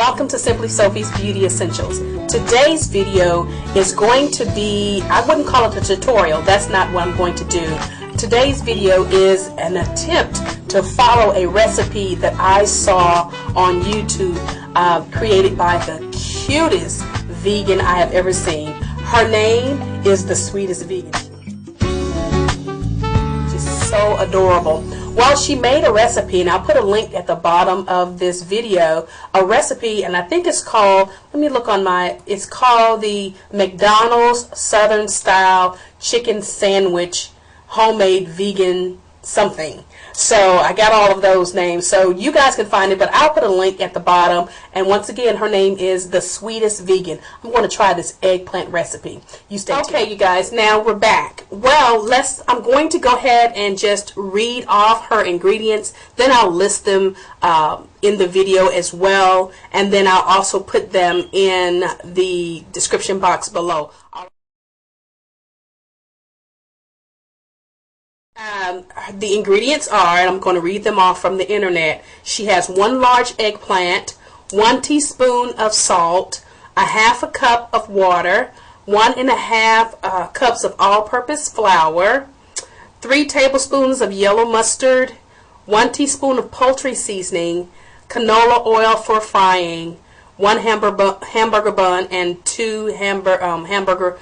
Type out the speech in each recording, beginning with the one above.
welcome to Simply Sophie's Beauty Essentials. Today's video is going to be, I wouldn't call it a tutorial, that's not what I'm going to do. Today's video is an attempt to follow a recipe that I saw on YouTube created by the cutest vegan I have ever seen. Her name is the sweetest vegan. She's so adorable. Well, she made a recipe, and I'll put a link at the bottom of this video, a recipe, and I think it's called, let me look on it's called the McDonald's Southern Style Chicken Sandwich Homemade Vegan something. So I got all of those names, so you guys can find it, but I'll put a link at the bottom. And once again, her name is the sweetest vegan. I'm going to try this eggplant recipe. You stay tuned. Okay, you guys, now we're back. Well, I'm going to go ahead and just read off her ingredients, then I'll list them in the video as well, and then I'll also put them in the description box below. The ingredients are, and I'm going to read them off from the internet. She has 1 large eggplant, 1 teaspoon of salt, a 1/2 cup of water, 1 1/2 cups of all-purpose flour, 3 tablespoons of yellow mustard, 1 teaspoon of poultry seasoning, canola oil for frying, 1 hamburger bun, and 2 hamburger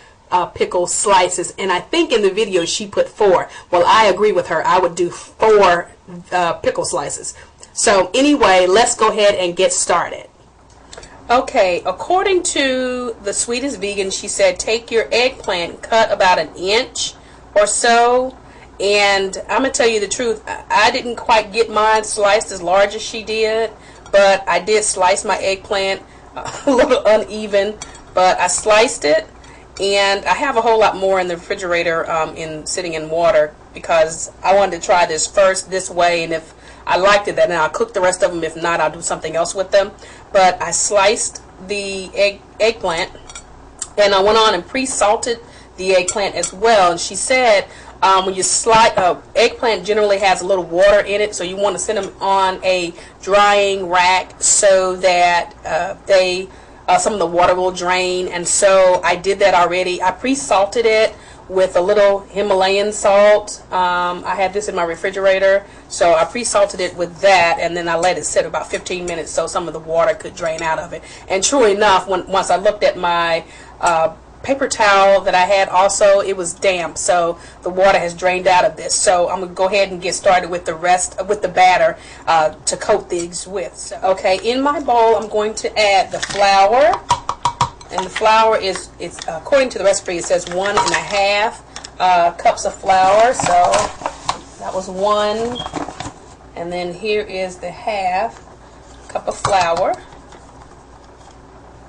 pickle slices. And I think in the video she put 4. Well, I agree with her. I would do 4 pickle slices. So anyway, let's go ahead and get started. Okay, according to the sweetest vegan, she said take your eggplant, cut about 1 inch or so. And I'm going to tell you the truth, I didn't quite get mine sliced as large as she did, but I did slice my eggplant a little uneven, but I sliced it. And I have a whole lot more in the refrigerator sitting in water, because I wanted to try this first this way, and if I liked it, then I'll cook the rest of them. If not, I'll do something else with them. But I sliced the eggplant, and I went on and pre-salted the eggplant as well. And she said when you slice eggplant generally has a little water in it, so you want to set them on a drying rack so that some of the water will drain. And so I did that already. I pre-salted it with a little Himalayan salt. I had this in my refrigerator, so I pre-salted it with that, and then I let it sit about 15 minutes so some of the water could drain out of it. And true enough, once I looked at my paper towel that I had also, it was damp, so the water has drained out of this. So I'm going to go ahead and get started with the rest, with the batter to coat these with. So, okay, in my bowl I'm going to add the flour, and the flour is, according to the recipe, it says 1 1/2 cups of flour, so that was 1, and then here is the 1/2 cup of flour,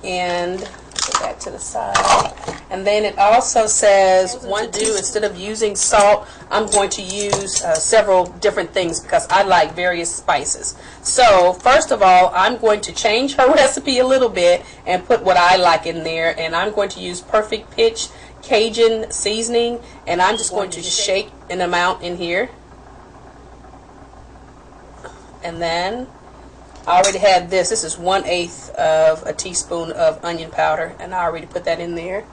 and put that to the side. And then it also says instead of using salt, I'm going to use several different things because I like various spices. So first of all, I'm going to change her recipe a little bit and put what I like in there, and I'm going to use Perfect Pitch Cajun seasoning, and I'm just going to shake an amount in here. And then I already had this. This is 1/8 of a teaspoon of onion powder, and I already put that in there.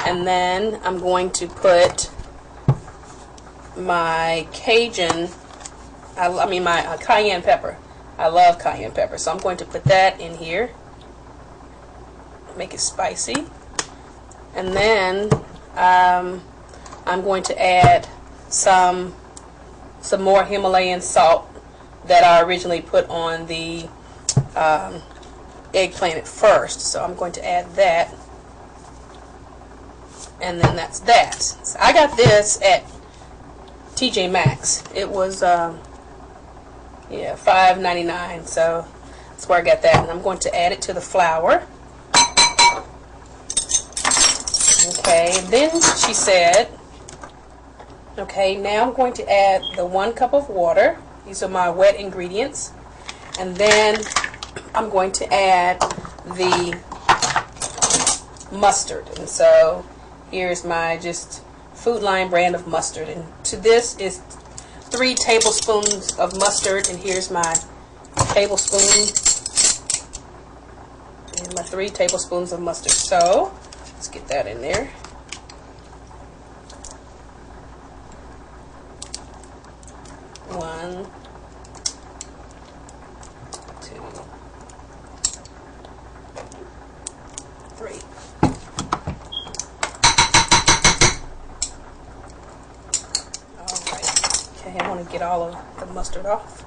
And then I'm going to put my Cajun, my cayenne pepper. I love cayenne pepper, so I'm going to put that in here. Make it spicy. And then I'm going to add some more Himalayan salt that I originally put on the eggplant at first. So I'm going to add that, and then that's that. So I got this at TJ Maxx. It was yeah, $5.99, so that's where I got that. And I'm going to add it to the flour. Okay, then she said, okay, now I'm going to add the 1 cup of water. These are my wet ingredients. And then I'm going to add the mustard. And so here's my just Food Line brand of mustard. And to this is 3 tablespoons of mustard. And here's my tablespoon. 3 tablespoons of mustard. So let's get that in there. One, two, three. Alright. Okay, I want to get all of the mustard off.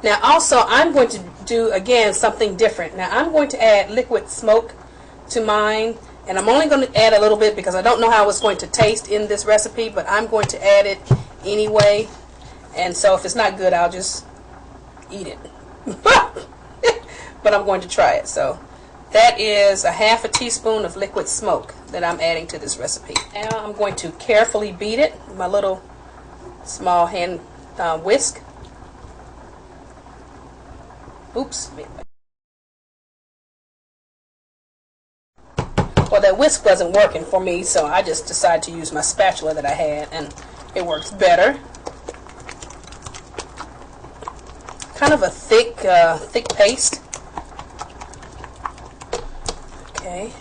Now also I'm going to do again something different. Now I'm going to add liquid smoke to mine, and I'm only going to add a little bit because I don't know how it's going to taste in this recipe, but I'm going to add it anyway. And so if it's not good, I'll just eat it. But I'm going to try it. So that is a half a teaspoon of liquid smoke that I'm adding to this recipe. Now I'm going to carefully beat it with my little small hand whisk. Oops. Well, that whisk wasn't working for me, so I just decided to use my spatula that I had, and it works better. Kind of a thick paste. Okay.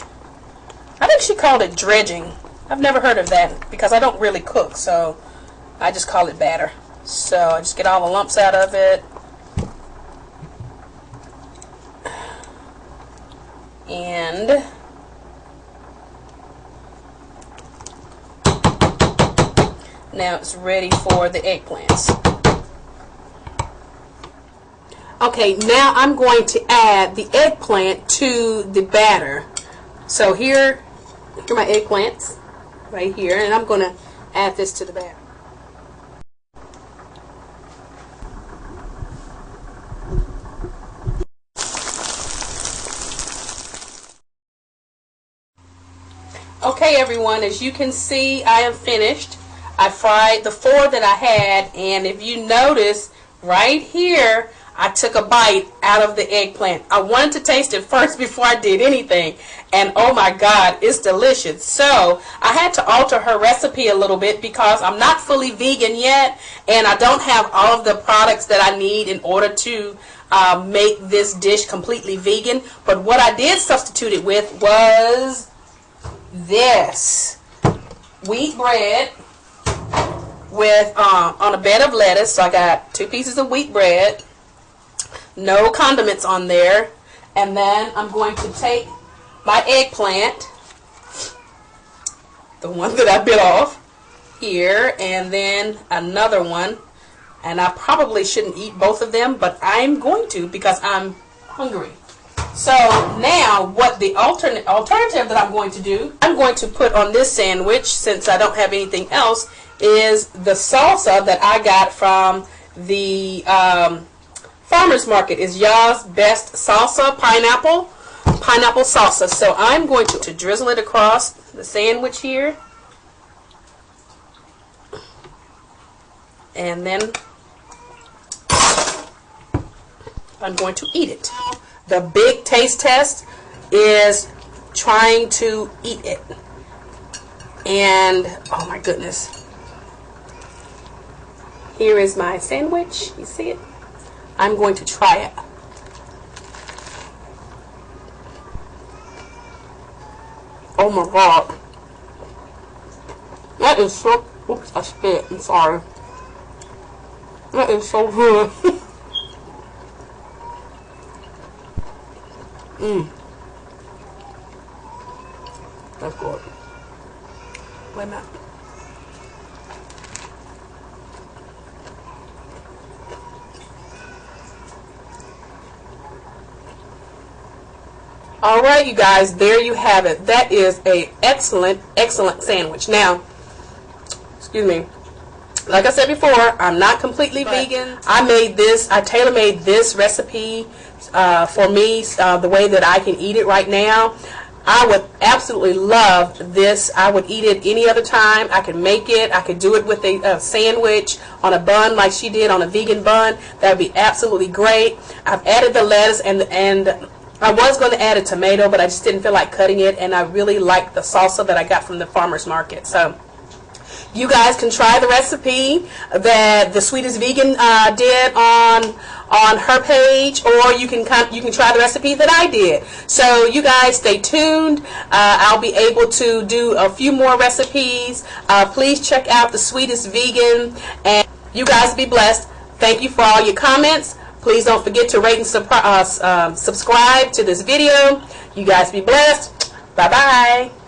I think she called it dredging. I've never heard of that because I don't really cook, so I just call it batter. So I just get all the lumps out of it. And now it's ready for the eggplants. Okay, now I'm going to add the eggplant to the batter. So here are my eggplants right here, and I'm going to add this to the batter. Okay everyone, as you can see, I am finished. I fried the 4 that I had, and if you notice right here, I took a bite out of the eggplant. I wanted to taste it first before I did anything, and oh my god, it's delicious. So I had to alter her recipe a little bit because I'm not fully vegan yet, and I don't have all of the products that I need in order to make this dish completely vegan. But what I did substitute it with was this wheat bread with on a bed of lettuce. So I got 2 pieces of wheat bread, no condiments on there, and then I'm going to take my eggplant, the one that I bit off here, and then another one, and I probably shouldn't eat both of them, but I'm going to because I'm hungry. So now what the alternative that I'm going to do, I'm going to put on this sandwich, since I don't have anything else, is the salsa that I got from the farmer's market. Is Ya's Best Salsa pineapple salsa. So I'm going to drizzle it across the sandwich here, and then I'm going to eat it. The big taste test is trying to eat it. And oh my goodness. Here is my sandwich. You see it? I'm going to try it. Oh my god. That is so, oops, I spit. I'm sorry. That is so good. That's good. Wait a minute. Alright you guys, there you have it. That is a excellent sandwich. Now, excuse me, like I said before, I'm not completely vegan. I made this, I tailor-made this recipe for me, the way that I can eat it right now. I would absolutely love this. I would eat it any other time. I could make it. I could do it with a sandwich on a bun like she did on a vegan bun. That would be absolutely great. I've added the lettuce and I was going to add a tomato, but I just didn't feel like cutting it, and I really like the salsa that I got from the farmer's market. So You guys can try the recipe that the Sweetest Vegan did on her page, or you can try the recipe that I did. So you guys stay tuned. I'll be able to do a few more recipes. Please check out the Sweetest Vegan, and you guys be blessed. Thank you for all your comments. Please don't forget to rate and subscribe to this video. You guys be blessed. Bye bye.